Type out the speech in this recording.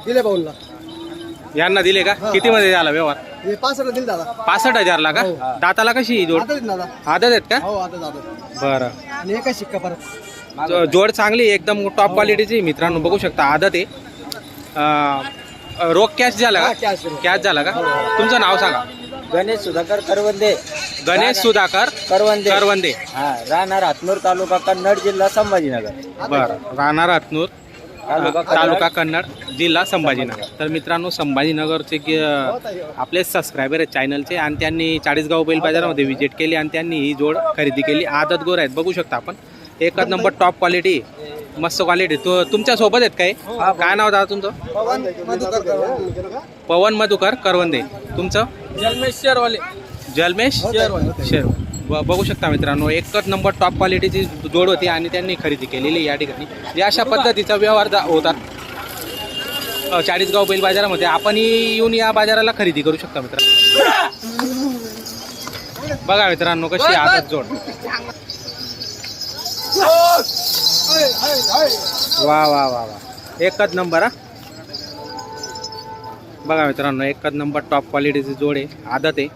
दिले पाऊलला. यांना दिले का? किती मध्ये झाला व्यवहार? हे 65 दिले दादा. 65,000 ला का? दाताला कशी ही जोड? आता दिले दादा. आदत आहेत का? हो आता दादा. बरं. आणि एका शिक्का परत. जोड चांगली एकदम टॉप क्वालिटीची मित्रांनो, बघू शकता. आदत आहे. रोग कॅश झाला का? कॅश झाला का? तुमचं नाव सांगा. गणेश सुधाकर करवंदे. गणेश सुधाकर करवंदे. करवंदे. हा, राहणार हातनूर तालुका कन्नड जिल्हा संभाजीनगर. बरं. राहणार हातनूर तालुका कन्नड जिल्हा संभाजीनगर. तर मित्रांनो, संभाजीनगरचे आपले सबस्क्रायबर आहेत चॅनलचे, आणि त्यांनी चाळीसगाव बैल बाजारामध्ये व्हिजिट केली आणि त्यांनी ही जोड खरेदी केली. आदत गोर आहेत, बघू शकता आपण. एकच नंबर टॉप क्वालिटी, मस्त क्वालिटी. तुमच्या सोबत आहेत काय? काय नाव दादा तुमचं? पवन मधुकर करवंदे. तुमचं? जन्मेश शेरवाले. जलमेश शेर. बघू शकता मित्रांनो, एकच नंबर टॉप क्वालिटीची जोड होती आणि त्यांनी खरेदी केलेली या ठिकाणी. या अशा पद्धतीचा व्यवहार होतात चाळीसगाव बैल बाजारामध्ये. आपणही येऊन या बाजाराला खरेदी करू शकता मित्रांनो. बघा मित्रांनो, कशी आदत जोड. वा वा वा वा, एकच नंबर. हा बघा मित्रांनो, एकच नंबर टॉप क्वालिटीची जोड आहे, आदत आहे.